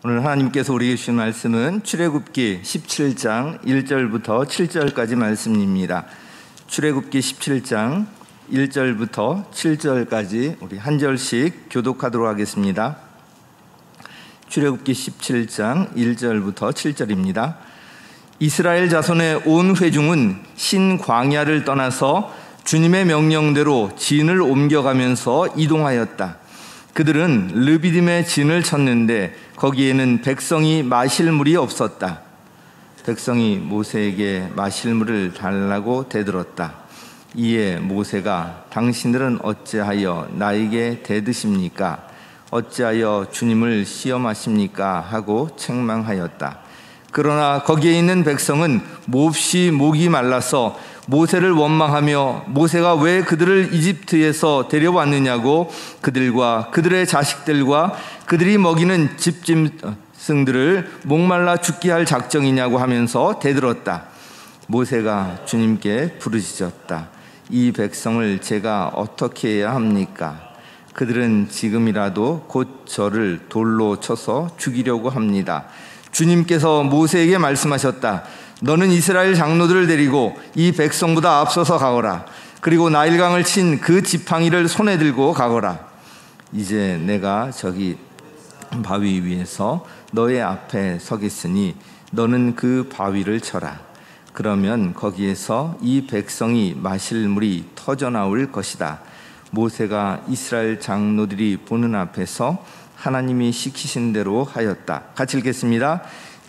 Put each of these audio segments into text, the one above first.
오늘 하나님께서 우리에게 주신 말씀은 출애굽기 17장 1절부터 7절까지 말씀입니다. 출애굽기 17장 1절부터 7절까지 우리 한 절씩 교독하도록 하겠습니다. 출애굽기 17장 1절부터 7절입니다. 이스라엘 자손의 온 회중은 신 광야를 떠나서 주님의 명령대로 진을 옮겨가면서 이동하였다. 그들은 르비딤의 진을 쳤는데 거기에는 백성이 마실 물이 없었다. 백성이 모세에게 마실 물을 달라고 대들었다. 이에 모세가 당신들은 어찌하여 나에게 대드십니까? 어찌하여 주님을 시험하십니까? 하고 책망하였다. 그러나 거기에 있는 백성은 몹시 목이 말라서 모세를 원망하며 모세가 왜 그들을 이집트에서 데려왔느냐고 그들과 그들의 자식들과 그들이 먹이는 집짐승들을 목말라 죽게 할 작정이냐고 하면서 대들었다. 모세가 주님께 부르짖었다. 이 백성을 제가 어떻게 해야 합니까? 그들은 지금이라도 곧 저를 돌로 쳐서 죽이려고 합니다. 주님께서 모세에게 말씀하셨다. 너는 이스라엘 장로들을 데리고 이 백성보다 앞서서 가거라. 그리고 나일강을 친 그 지팡이를 손에 들고 가거라. 이제 내가 저기 바위 위에서 너의 앞에 서겠으니 너는 그 바위를 쳐라. 그러면 거기에서 이 백성이 마실 물이 터져나올 것이다. 모세가 이스라엘 장로들이 보는 앞에서 하나님이 시키신 대로 하였다. 같이 읽겠습니다.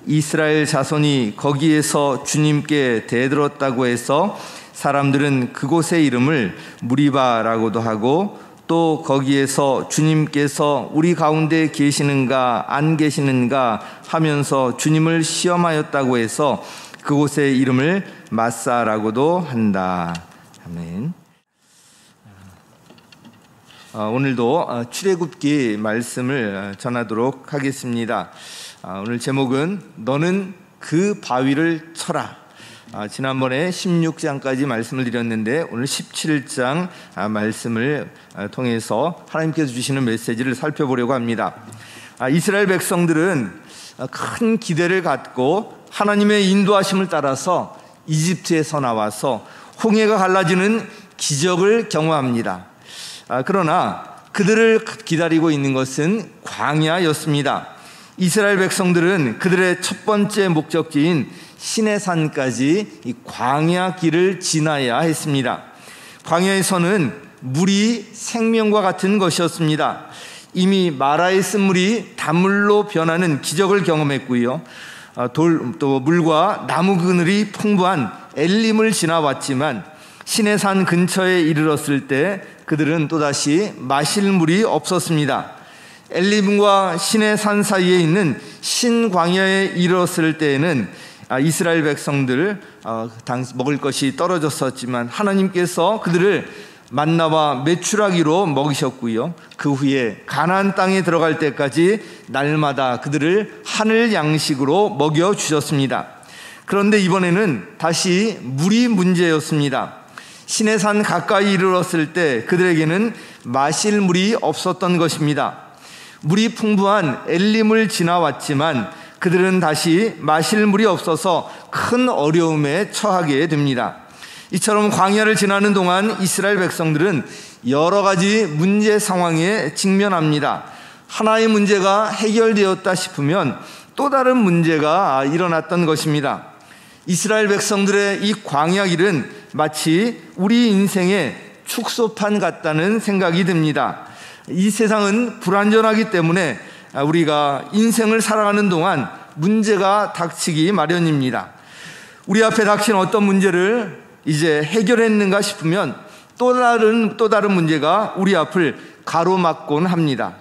이스라엘 자손이 거기에서 주님께 대들었다고 해서 사람들은 그곳의 이름을 무리바라고도 하고 또 거기에서 주님께서 우리 가운데 계시는가 안 계시는가 하면서 주님을 시험하였다고 해서 그곳의 이름을 마사라고도 한다. 아멘. 오늘도 출애굽기 말씀을 전하도록 하겠습니다. 오늘 제목은 너는 그 바위를 쳐라. 지난번에 16장까지 말씀을 드렸는데 오늘 17장 말씀을 통해서 하나님께서 주시는 메시지를 살펴보려고 합니다. 이스라엘 백성들은 큰 기대를 갖고 하나님의 인도하심을 따라서 이집트에서 나와서 홍해가 갈라지는 기적을 경험합니다. 그러나 그들을 기다리고 있는 것은 광야였습니다. 이스라엘 백성들은 그들의 첫 번째 목적지인 시내산까지 이 광야 길을 지나야 했습니다. 광야에서는 물이 생명과 같은 것이었습니다. 이미 마라의 쓴물이 단물로 변하는 기적을 경험했고요. 또 물과 나무 그늘이 풍부한 엘림을 지나왔지만 시내산 근처에 이르렀을 때 그들은 또다시 마실 물이 없었습니다. 엘림과 시내산 사이에 있는 신광야에 이르렀을 때에는 이스라엘 백성들 먹을 것이 떨어졌었지만 하나님께서 그들을 만나와 메추라기로 먹이셨고요. 그 후에 가나안 땅에 들어갈 때까지 날마다 그들을 하늘 양식으로 먹여주셨습니다. 그런데 이번에는 다시 물이 문제였습니다. 시내산 가까이 이르렀을 때 그들에게는 마실 물이 없었던 것입니다. 물이 풍부한 엘림을 지나왔지만 그들은 다시 마실 물이 없어서 큰 어려움에 처하게 됩니다. 이처럼 광야를 지나는 동안 이스라엘 백성들은 여러 가지 문제 상황에 직면합니다. 하나의 문제가 해결되었다 싶으면 또 다른 문제가 일어났던 것입니다. 이스라엘 백성들의 이 광야 길은 마치 우리 인생의 축소판 같다는 생각이 듭니다. 이 세상은 불완전하기 때문에 우리가 인생을 살아가는 동안 문제가 닥치기 마련입니다. 우리 앞에 닥친 어떤 문제를 이제 해결했는가 싶으면 또 다른 문제가 우리 앞을 가로막곤 합니다.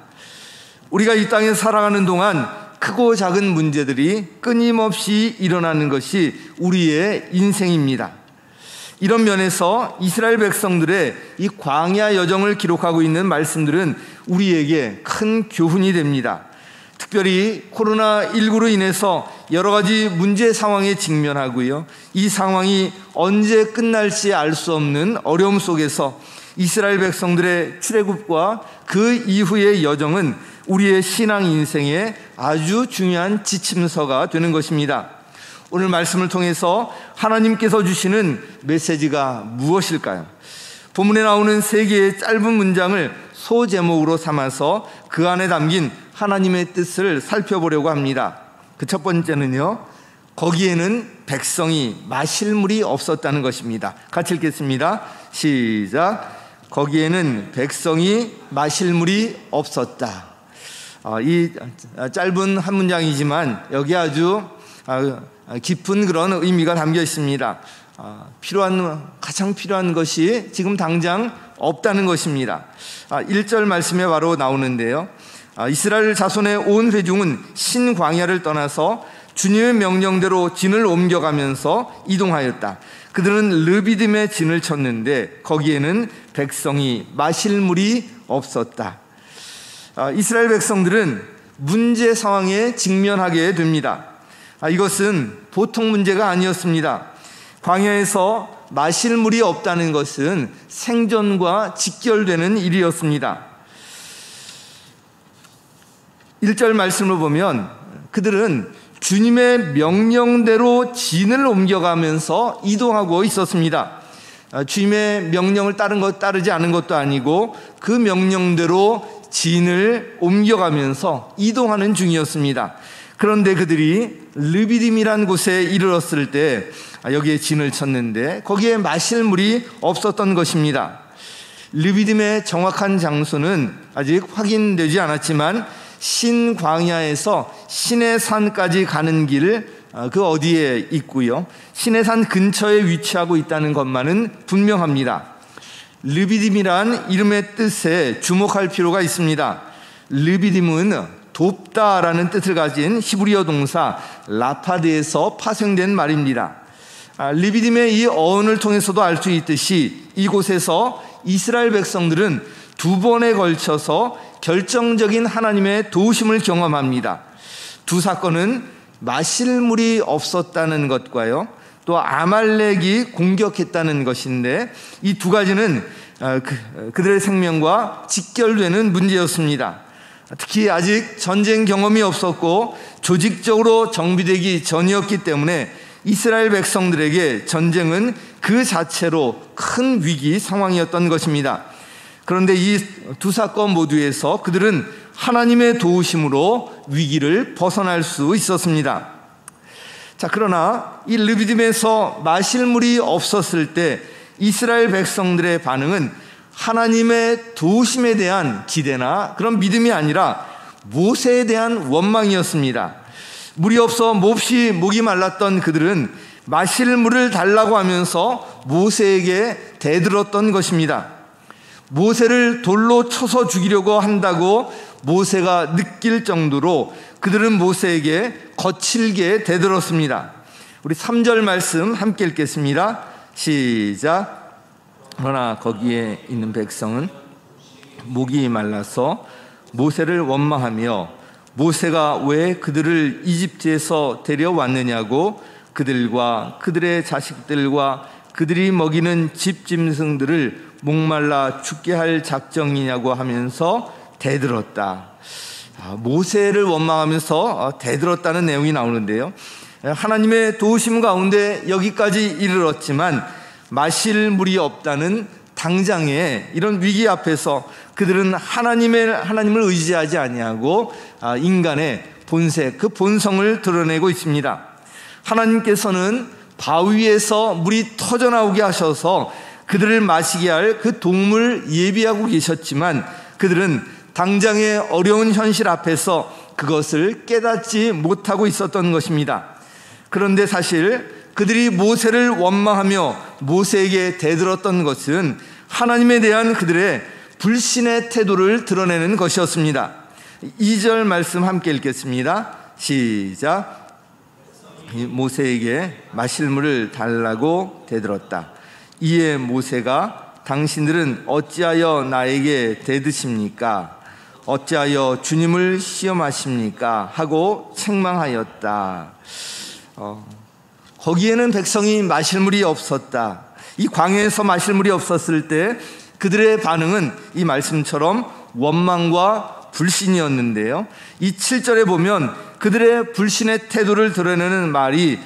우리가 이 땅에서 살아가는 동안 크고 작은 문제들이 끊임없이 일어나는 것이 우리의 인생입니다. 이런 면에서 이스라엘 백성들의 이 광야 여정을 기록하고 있는 말씀들은 우리에게 큰 교훈이 됩니다. 특별히 코로나19로 인해서 여러 가지 문제 상황에 직면하고요. 이 상황이 언제 끝날지 알 수 없는 어려움 속에서 이스라엘 백성들의 출애굽과 그 이후의 여정은 우리의 신앙 인생에 아주 중요한 지침서가 되는 것입니다. 오늘 말씀을 통해서 하나님께서 주시는 메시지가 무엇일까요? 본문에 나오는 3개의 짧은 문장을 소제목으로 삼아서 그 안에 담긴 하나님의 뜻을 살펴보려고 합니다. 그 첫 번째는요, 거기에는 백성이 마실 물이 없었다는 것입니다. 같이 읽겠습니다. 시작. 거기에는 백성이 마실 물이 없었다. 이 짧은 한 문장이지만 여기 아주 깊은 그런 의미가 담겨 있습니다. 가장 필요한 것이 지금 당장 없다는 것입니다. 1절 말씀에 바로 나오는데요, 이스라엘 자손의 온 회중은 신광야를 떠나서 주님의 명령대로 진을 옮겨가면서 이동하였다. 그들은 르비딤에 진을 쳤는데 거기에는 백성이 마실 물이 없었다. 이스라엘 백성들은 문제 상황에 직면하게 됩니다. 이것은 보통 문제가 아니었습니다. 광야에서 마실 물이 없다는 것은 생존과 직결되는 일이었습니다. 1절 말씀을 보면 그들은 주님의 명령대로 진을 옮겨가면서 이동하고 있었습니다. 주님의 명령을 따르지 않은 것도 아니고 그 명령대로 진을 옮겨가면서 이동하는 중이었습니다. 그런데 그들이 르비딤이란 곳에 이르렀을 때 여기에 진을 쳤는데 거기에 마실 물이 없었던 것입니다. 르비딤의 정확한 장소는 아직 확인되지 않았지만 신광야에서 시내산까지 가는 길 그 어디에 있고요, 시내산 근처에 위치하고 있다는 것만은 분명합니다. 르비딤이란 이름의 뜻에 주목할 필요가 있습니다. 르비딤은 돕다라는 뜻을 가진 히브리어 동사 라파드에서 파생된 말입니다. 르비딤의 이 어원을 통해서도 알 수 있듯이 이곳에서 이스라엘 백성들은 2번에 걸쳐서 결정적인 하나님의 도우심을 경험합니다. 두 사건은 마실 물이 없었다는 것과요, 또 아말렉이 공격했다는 것인데 이 두 가지는 그들의 생명과 직결되는 문제였습니다. 특히 아직 전쟁 경험이 없었고 조직적으로 정비되기 전이었기 때문에 이스라엘 백성들에게 전쟁은 그 자체로 큰 위기 상황이었던 것입니다. 그런데 이 두 사건 모두에서 그들은 하나님의 도우심으로 위기를 벗어날 수 있었습니다. 자, 그러나 이 르비딤에서 마실 물이 없었을 때 이스라엘 백성들의 반응은 하나님의 도우심에 대한 기대나 그런 믿음이 아니라 모세에 대한 원망이었습니다. 물이 없어 몹시 목이 말랐던 그들은 마실 물을 달라고 하면서 모세에게 대들었던 것입니다. 모세를 돌로 쳐서 죽이려고 한다고 모세가 느낄 정도로 그들은 모세에게 거칠게 대들었습니다. 우리 3절 말씀 함께 읽겠습니다. 시작. 그러나 거기에 있는 백성은 목이 말라서 모세를 원망하며 모세가 왜 그들을 이집트에서 데려왔느냐고 그들과 그들의 자식들과 그들이 먹이는 집짐승들을 목말라 죽게 할 작정이냐고 하면서 대들었다. 모세를 원망하면서 대들었다는 내용이 나오는데요, 하나님의 도우심 가운데 여기까지 이르렀지만 마실 물이 없다는 당장의 이런 위기 앞에서 그들은 하나님을 의지하지 아니하고 인간의 본색, 그 본성을 드러내고 있습니다. 하나님께서는 바위에서 물이 터져나오게 하셔서 그들을 마시게 할 그 동물 예비하고 계셨지만 그들은 당장의 어려운 현실 앞에서 그것을 깨닫지 못하고 있었던 것입니다. 그런데 사실 그들이 모세를 원망하며 모세에게 대들었던 것은 하나님에 대한 그들의 불신의 태도를 드러내는 것이었습니다. 2절 말씀 함께 읽겠습니다. 시작. 모세에게 마실 물을 달라고 대들었다. 이에 모세가 당신들은 어찌하여 나에게 대드십니까? 어찌하여 주님을 시험하십니까? 하고 책망하였다. 거기에는 백성이 마실 물이 없었다. 이 광야에서 마실 물이 없었을 때 그들의 반응은 이 말씀처럼 원망과 불신이었는데요. 이 7절에 보면 그들의 불신의 태도를 드러내는 말이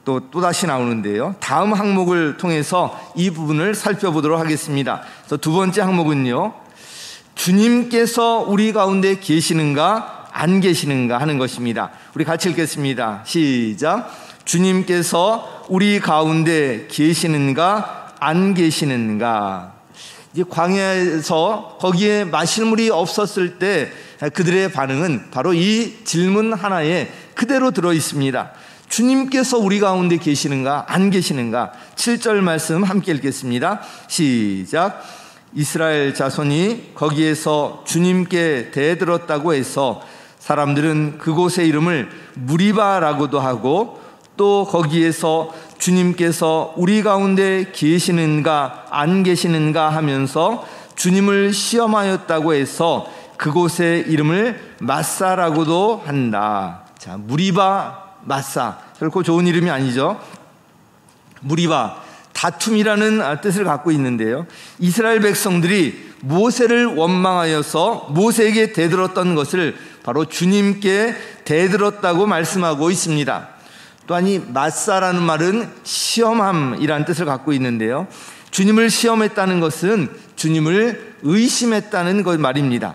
또다시 나오는데요. 다음 항목을 통해서 이 부분을 살펴보도록 하겠습니다. 그래서 두 번째 항목은요, 주님께서 우리 가운데 계시는가 안 계시는가 하는 것입니다. 우리 같이 읽겠습니다. 시작. 주님께서 우리 가운데 계시는가 안 계시는가. 이제 광야에서 거기에 마실 물이 없었을 때 그들의 반응은 바로 이 질문 하나에 그대로 들어 있습니다. 주님께서 우리 가운데 계시는가 안 계시는가. 7절 말씀 함께 읽겠습니다. 시작. 이스라엘 자손이 거기에서 주님께 대들었다고 해서 사람들은 그곳의 이름을 무리바라고도 하고, 또 거기에서 주님께서 우리 가운데 계시는가 안 계시는가 하면서 주님을 시험하였다고 해서 그곳의 이름을 마사라고도 한다. 자, 무리바, 마사, 결코 좋은 이름이 아니죠. 무리바, 다툼이라는 뜻을 갖고 있는데요. 이스라엘 백성들이 모세를 원망하여서 모세에게 대들었던 것을 바로 주님께 대들었다고 말씀하고 있습니다. 또한 이 마사라는 말은 시험함이라는 뜻을 갖고 있는데요. 주님을 시험했다는 것은 주님을 의심했다는 것 말입니다.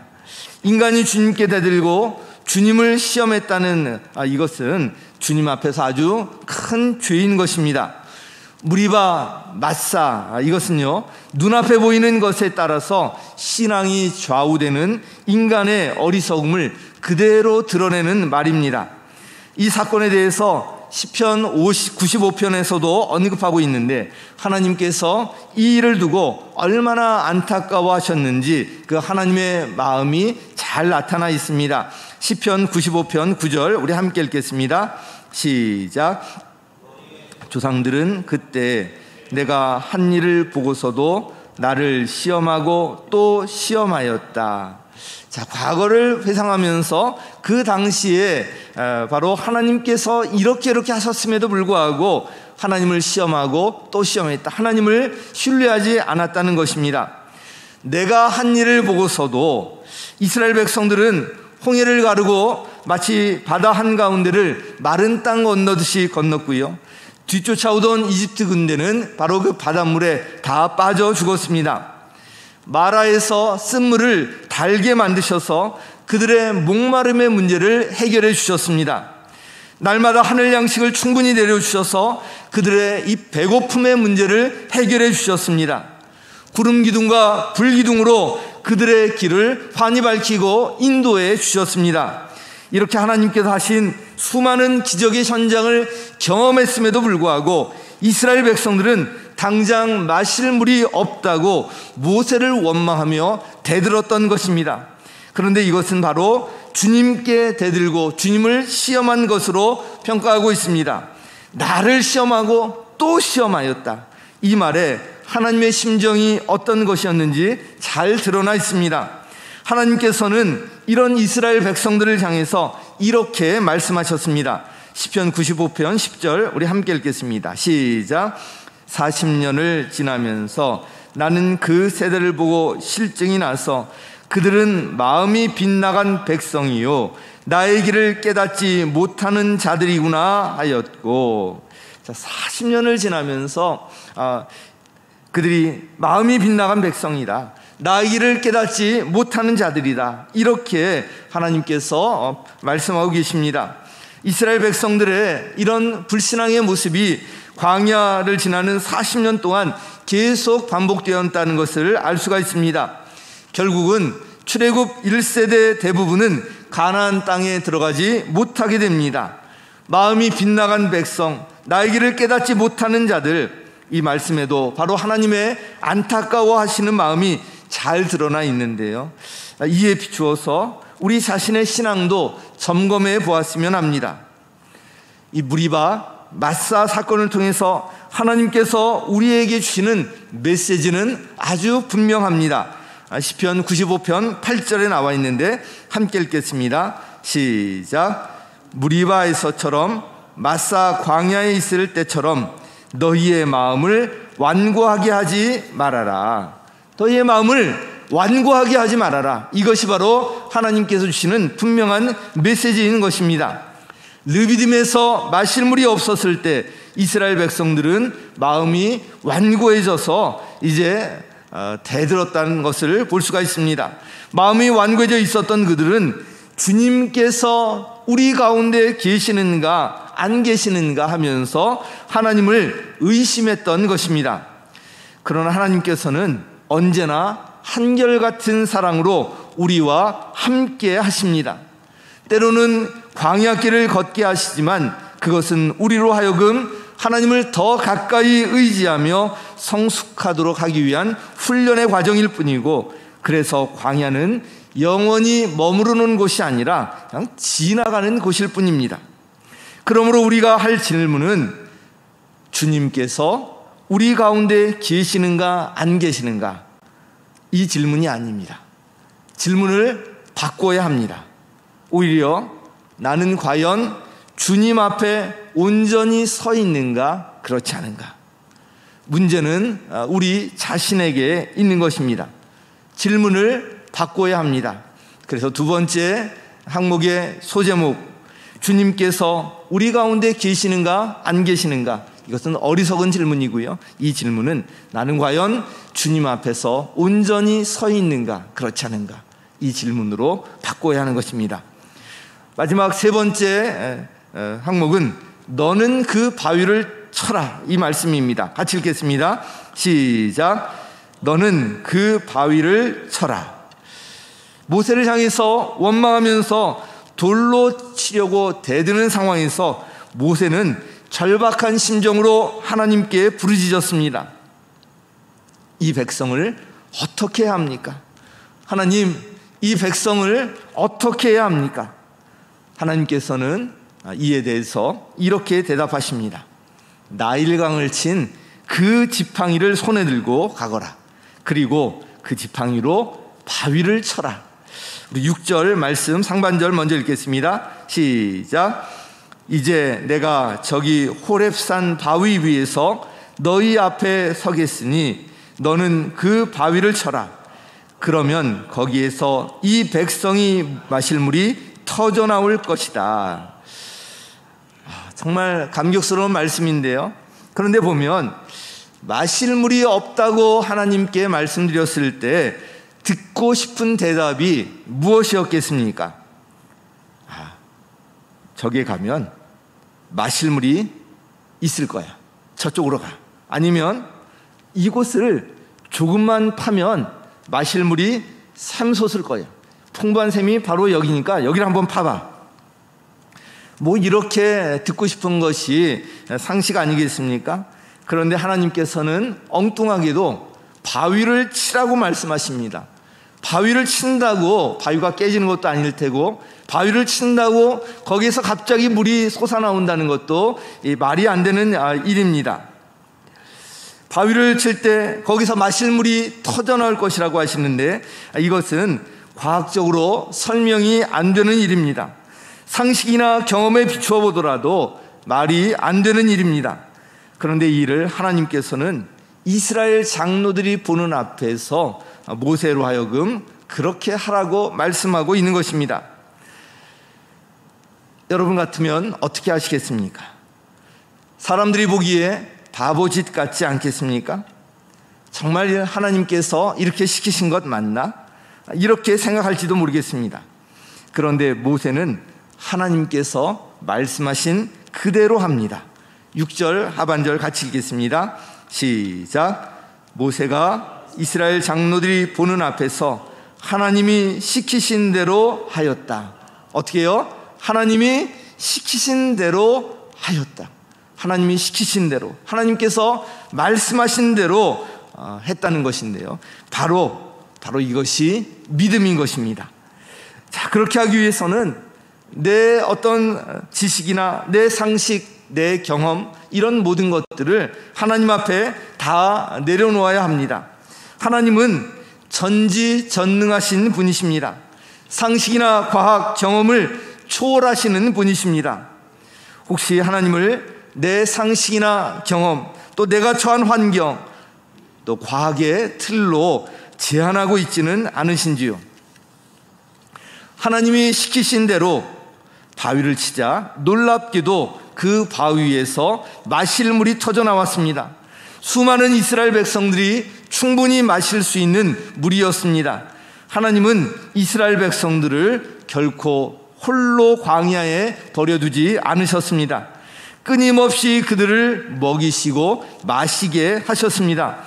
인간이 주님께 대들고 주님을 시험했다는 이것은 주님 앞에서 아주 큰 죄인 것입니다. 무리바, 마사, 이것은요, 눈앞에 보이는 것에 따라서 신앙이 좌우되는 인간의 어리석음을 그대로 드러내는 말입니다. 이 사건에 대해서 시편 95편에서도 언급하고 있는데, 하나님께서 이 일을 두고 얼마나 안타까워하셨는지 그 하나님의 마음이 잘 나타나 있습니다. 시편 95편 9절 우리 함께 읽겠습니다. 시작. 조상들은 그때 내가 한 일을 보고서도 나를 시험하고 또 시험하였다. 자, 과거를 회상하면서 그 당시에 바로 하나님께서 이렇게 하셨음에도 불구하고 하나님을 시험하고 또 시험했다. 하나님을 신뢰하지 않았다는 것입니다. 내가 한 일을 보고서도 이스라엘 백성들은 홍해를 가르고 마치 바다 한가운데를 마른 땅 건너듯이 건넜고요. 뒤쫓아오던 이집트 군대는 바로 그 바닷물에 다 빠져 죽었습니다. 마라에서 쓴물을 달게 만드셔서 그들의 목마름의 문제를 해결해 주셨습니다. 날마다 하늘 양식을 충분히 내려주셔서 그들의 이 배고픔의 문제를 해결해 주셨습니다. 구름 기둥과 불 기둥으로 그들의 길을 환히 밝히고 인도해 주셨습니다. 이렇게 하나님께서 하신 수많은 기적의 현장을 경험했음에도 불구하고 이스라엘 백성들은 당장 마실 물이 없다고 모세를 원망하며 대들었던 것입니다. 그런데 이것은 바로 주님께 대들고 주님을 시험한 것으로 평가하고 있습니다. 나를 시험하고 또 시험하였다. 이 말에 하나님의 심정이 어떤 것이었는지 잘 드러나 있습니다. 하나님께서는 이런 이스라엘 백성들을 향해서 이렇게 말씀하셨습니다. 시편 95편 10절 우리 함께 읽겠습니다. 시작. 40년을 지나면서 나는 그 세대를 보고 실증이 나서 그들은 마음이 빗나간 백성이요 나의 길을 깨닫지 못하는 자들이구나 하였고. 자, 40년을 지나면서 그들이 마음이 빗나간 백성이다, 나의 길을 깨닫지 못하는 자들이다, 이렇게 하나님께서 말씀하고 계십니다. 이스라엘 백성들의 이런 불신앙의 모습이 광야를 지나는 40년 동안 계속 반복되었다는 것을 알 수가 있습니다. 결국은 출애굽 1세대 대부분은 가나안 땅에 들어가지 못하게 됩니다. 마음이 빗나간 백성, 나의 길을 깨닫지 못하는 자들, 이 말씀에도 바로 하나님의 안타까워하시는 마음이 잘 드러나 있는데요. 이에 비추어서 우리 자신의 신앙도 점검해 보았으면 합니다. 이 무리바, 마사 사건을 통해서 하나님께서 우리에게 주시는 메시지는 아주 분명합니다. 시편 95편 8절에 나와 있는데 함께 읽겠습니다. 시작. 무리바에서처럼 마사 광야에 있을 때처럼 너희의 마음을 완고하게 하지 말아라. 너희의 마음을 완고하게 하지 말아라. 이것이 바로 하나님께서 주시는 분명한 메시지인 것입니다. 르비딤에서 마실 물이 없었을 때 이스라엘 백성들은 마음이 완고해져서 이제 대들었다는 것을 볼 수가 있습니다. 마음이 완고해져 있었던 그들은 주님께서 우리 가운데 계시는가 안 계시는가 하면서 하나님을 의심했던 것입니다. 그러나 하나님께서는 언제나 한결같은 사랑으로 우리와 함께 하십니다. 때로는 광야길을 걷게 하시지만 그것은 우리로 하여금 하나님을 더 가까이 의지하며 성숙하도록 하기 위한 훈련의 과정일 뿐이고, 그래서 광야는 영원히 머무르는 곳이 아니라 그냥 지나가는 곳일 뿐입니다. 그러므로 우리가 할 질문은 주님께서 우리 가운데 계시는가 안 계시는가, 이 질문이 아닙니다. 질문을 바꿔야 합니다. 오히려 나는 과연 주님 앞에 온전히 서 있는가 그렇지 않은가. 문제는 우리 자신에게 있는 것입니다. 질문을 바꿔야 합니다. 그래서 두 번째 항목의 소제목, 주님께서 우리 가운데 계시는가 안 계시는가, 이것은 어리석은 질문이고요. 이 질문은 나는 과연 주님 앞에서 온전히 서 있는가 그렇지 않은가, 이 질문으로 바꿔야 하는 것입니다. 마지막 세 번째 항목은 너는 그 바위를 쳐라, 이 말씀입니다. 같이 읽겠습니다. 시작. 너는 그 바위를 쳐라. 모세를 향해서 원망하면서 돌로 치려고 대드는 상황에서 모세는 절박한 심정으로 하나님께 부르짖었습니다. 이 백성을 어떻게 해야 합니까? 하나님, 이 백성을 어떻게 해야 합니까? 하나님께서는 이에 대해서 이렇게 대답하십니다. 나일강을 친 그 지팡이를 손에 들고 가거라. 그리고 그 지팡이로 바위를 쳐라. 우리 6절 말씀 상반절 먼저 읽겠습니다. 시작. 이제 내가 저기 호렙산 바위 위에서 너희 앞에 서겠으니 너는 그 바위를 쳐라. 그러면 거기에서 이 백성이 마실 물이 터져 나올 것이다. 정말 감격스러운 말씀인데요. 그런데 보면 마실 물이 없다고 하나님께 말씀드렸을 때 듣고 싶은 대답이 무엇이었겠습니까? 저기에 가면 마실 물이 있을 거야. 저쪽으로 가. 아니면 이곳을 조금만 파면 마실 물이 샘솟을 거야. 풍부한 샘이 바로 여기니까 여기를 한번 파봐. 뭐 이렇게 듣고 싶은 것이 상식 아니겠습니까? 그런데 하나님께서는 엉뚱하게도 바위를 치라고 말씀하십니다. 바위를 친다고 바위가 깨지는 것도 아닐 테고, 바위를 친다고 거기에서 갑자기 물이 솟아나온다는 것도 말이 안 되는 일입니다. 바위를 칠 때 거기서 마실 물이 터져나올 것이라고 하시는데, 이것은 과학적으로 설명이 안 되는 일입니다. 상식이나 경험에 비추어 보더라도 말이 안 되는 일입니다. 그런데 이 일을 하나님께서는 이스라엘 장로들이 보는 앞에서 모세로 하여금 그렇게 하라고 말씀하고 있는 것입니다. 여러분 같으면 어떻게 하시겠습니까? 사람들이 보기에 바보짓 같지 않겠습니까? 정말 하나님께서 이렇게 시키신 것 맞나? 이렇게 생각할지도 모르겠습니다. 그런데 모세는 하나님께서 말씀하신 그대로 합니다. 6절 하반절 같이 읽겠습니다. 시작. 모세가 이스라엘 장로들이 보는 앞에서 하나님이 시키신 대로 하였다. 어떻게 해요? 하나님이 시키신 대로 하였다. 하나님이 시키신 대로, 하나님께서 말씀하신 대로 했다는 것인데요. 바로 이것이 믿음인 것입니다. 자, 그렇게 하기 위해서는 내 어떤 지식이나 내 상식, 내 경험, 이런 모든 것들을 하나님 앞에 다 내려놓아야 합니다. 하나님은 전지전능하신 분이십니다. 상식이나 과학, 경험을 초월하시는 분이십니다. 혹시 하나님을 내 상식이나 경험, 또 내가 처한 환경, 또 과학의 틀로 제한하고 있지는 않으신지요? 하나님이 시키신 대로 바위를 치자 놀랍게도 그 바위에서 마실 물이 터져 나왔습니다. 수많은 이스라엘 백성들이 충분히 마실 수 있는 물이었습니다. 하나님은 이스라엘 백성들을 결코 홀로 광야에 버려두지 않으셨습니다. 끊임없이 그들을 먹이시고 마시게 하셨습니다.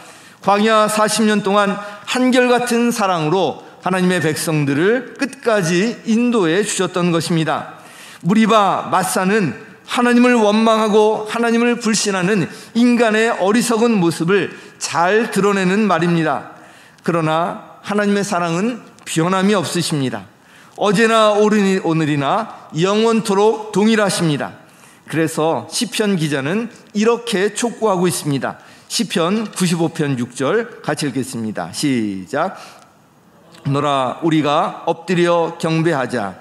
광야 40년 동안 한결같은 사랑으로 하나님의 백성들을 끝까지 인도해 주셨던 것입니다. 무리바 마사는 하나님을 원망하고 하나님을 불신하는 인간의 어리석은 모습을 잘 드러내는 말입니다. 그러나 하나님의 사랑은 변함이 없으십니다. 어제나 오늘이나 영원토록 동일하십니다. 그래서 시편 기자는 이렇게 촉구하고 있습니다. 시편 95편 6절 같이 읽겠습니다. 시작. 너라 우리가 엎드려 경배하자.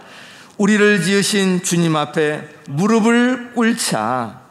우리를 지으신 주님 앞에 무릎을 꿇자.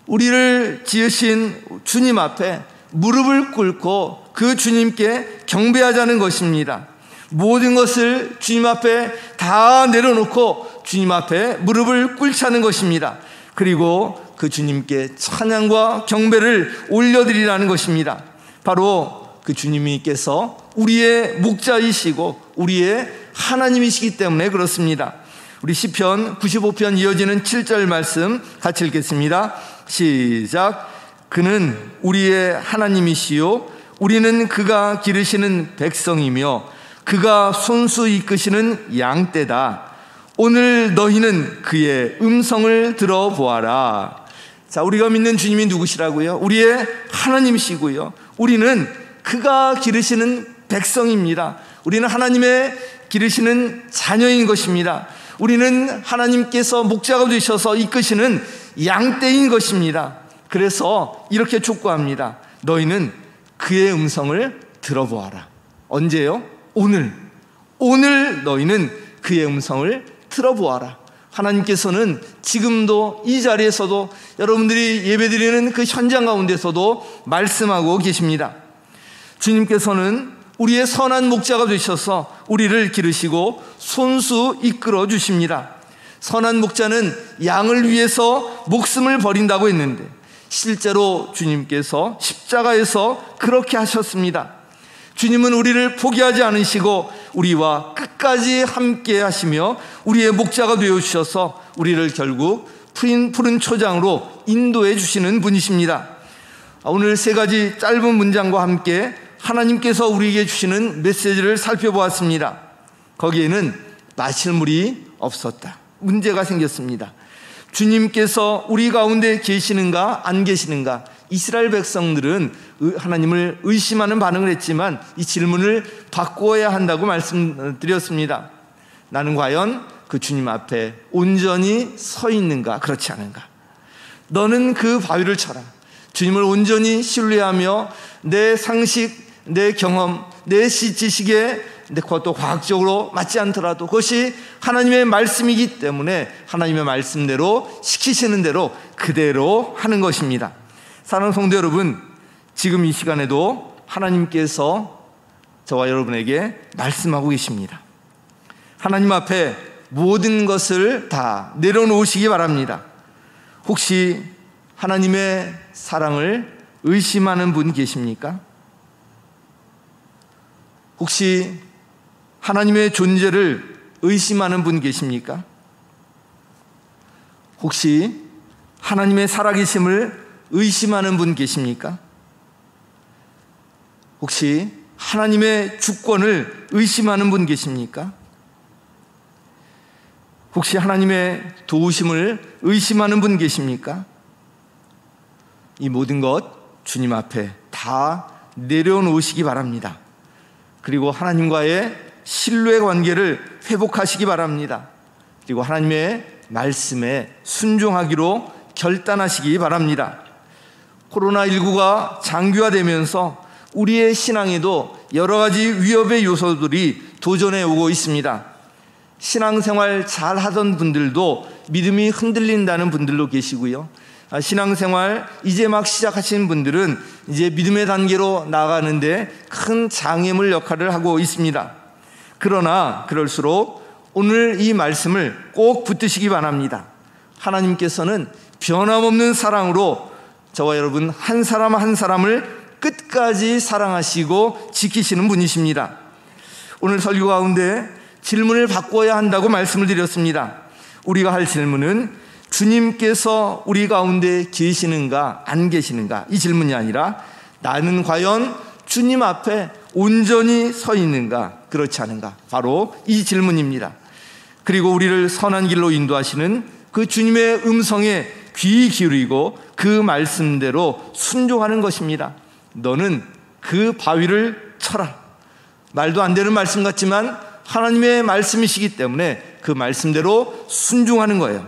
우리를 지으신 주님 앞에 무릎을 꿇고 그 주님께 경배하자는 것입니다. 모든 것을 주님 앞에 다 내려놓고 주님 앞에 무릎을 꿇자는 것입니다. 그리고 그 주님께 찬양과 경배를 올려드리라는 것입니다. 바로 그 주님께서 우리의 목자이시고 우리의 하나님이시기 때문에 그렇습니다. 우리 시편 95편 이어지는 7절 말씀 같이 읽겠습니다. 시작. 그는 우리의 하나님이시요 우리는 그가 기르시는 백성이며 그가 손수 이끄시는 양떼다. 오늘 너희는 그의 음성을 들어보아라. 자, 우리가 믿는 주님이 누구시라고요? 우리의 하나님이시고요. 우리는 그가 기르시는 백성입니다. 우리는 하나님의 기르시는 자녀인 것입니다. 우리는 하나님께서 목자가 되셔서 이끄시는 양떼인 것입니다. 그래서 이렇게 촉구합니다. 너희는 그의 음성을 들어보아라. 언제요? 오늘 너희는 그의 음성을 들어보아라. 하나님께서는 지금도 이 자리에서도 여러분들이 예배드리는 그 현장 가운데서도 말씀하고 계십니다. 주님께서는 우리의 선한 목자가 되셔서 우리를 기르시고 손수 이끌어 주십니다. 선한 목자는 양을 위해서 목숨을 버린다고 했는데 실제로 주님께서 십자가에서 그렇게 하셨습니다. 주님은 우리를 포기하지 않으시고 우리와 끝까지 함께 하시며 우리의 목자가 되어주셔서 우리를 결국 푸른 초장으로 인도해 주시는 분이십니다. 오늘 세 가지 짧은 문장과 함께 하나님께서 우리에게 주시는 메시지를 살펴보았습니다. 거기에는 마실 물이 없었다. 문제가 생겼습니다. 주님께서 우리 가운데 계시는가 안 계시는가? 이스라엘 백성들은 하나님을 의심하는 반응을 했지만 이 질문을 바꾸어야 한다고 말씀드렸습니다. 나는 과연 그 주님 앞에 온전히 서 있는가 그렇지 않은가? 너는 그 바위를 쳐라. 주님을 온전히 신뢰하며 내 상식, 내 경험, 내 지식에 그것도 과학적으로 맞지 않더라도 그것이 하나님의 말씀이기 때문에 하나님의 말씀대로 시키시는 대로 그대로 하는 것입니다. 사랑하는 성도 여러분, 지금 이 시간에도 하나님께서 저와 여러분에게 말씀하고 계십니다. 하나님 앞에 모든 것을 다 내려놓으시기 바랍니다. 혹시 하나님의 사랑을 의심하는 분 계십니까? 혹시 하나님의 존재를 의심하는 분 계십니까? 혹시 하나님의 살아계심을 의심하는 분 계십니까? 혹시 하나님의 주권을 의심하는 분 계십니까? 혹시 하나님의 도우심을 의심하는 분 계십니까? 이 모든 것 주님 앞에 다 내려놓으시기 바랍니다. 그리고 하나님과의 신뢰 관계를 회복하시기 바랍니다. 그리고 하나님의 말씀에 순종하기로 결단하시기 바랍니다. 코로나19가 장기화되면서 우리의 신앙에도 여러 가지 위협의 요소들이 도전해 오고 있습니다. 신앙생활 잘 하던 분들도 믿음이 흔들린다는 분들도 계시고요. 신앙생활 이제 막 시작하시는 분들은 이제 믿음의 단계로 나가는데 큰 장애물 역할을 하고 있습니다. 그러나 그럴수록 오늘 이 말씀을 꼭 붙드시기 바랍니다. 하나님께서는 변함없는 사랑으로 저와 여러분 한 사람 한 사람을 끝까지 사랑하시고 지키시는 분이십니다. 오늘 설교 가운데 질문을 바꿔야 한다고 말씀을 드렸습니다. 우리가 할 질문은 주님께서 우리 가운데 계시는가 안 계시는가, 이 질문이 아니라 나는 과연 주님 앞에 온전히 서 있는가 그렇지 않은가, 바로 이 질문입니다. 그리고 우리를 선한 길로 인도하시는 그 주님의 음성에 귀 기울이고 그 말씀대로 순종하는 것입니다. 너는 그 바위를 쳐라. 말도 안 되는 말씀 같지만 하나님의 말씀이시기 때문에 그 말씀대로 순종하는 거예요.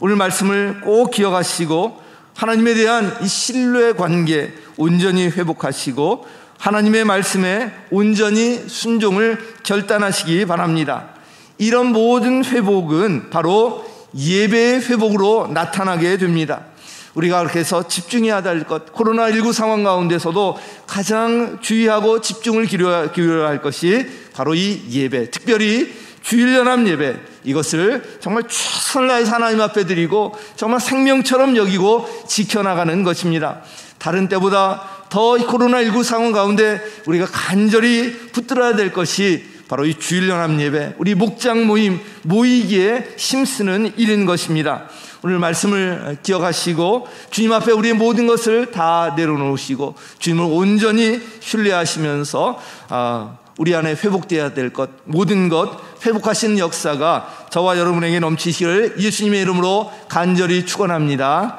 오늘 말씀을 꼭 기억하시고 하나님에 대한 이 신뢰 관계 온전히 회복하시고 하나님의 말씀에 온전히 순종을 결단하시기 바랍니다. 이런 모든 회복은 바로 예배의 회복으로 나타나게 됩니다. 우리가 그렇게 해서 집중해야 될 것, 코로나19 상황 가운데서도 가장 주의하고 집중을 기울여야 할 것이 바로 이 예배, 특별히 주일연합 예배, 이것을 정말 최선을 다해서 하나님 앞에 드리고 정말 생명처럼 여기고 지켜나가는 것입니다. 다른 때보다 더 코로나19 상황 가운데 우리가 간절히 붙들어야 될 것이 바로 이 주일연합 예배, 우리 목장 모임 모이기에 힘쓰는 일인 것입니다. 오늘 말씀을 기억하시고 주님 앞에 우리의 모든 것을 다 내려놓으시고 주님을 온전히 신뢰하시면서 우리 안에 회복되어야 될 것, 모든 것 회복하시는 역사가 저와 여러분에게 넘치시기를 예수님의 이름으로 간절히 축원합니다.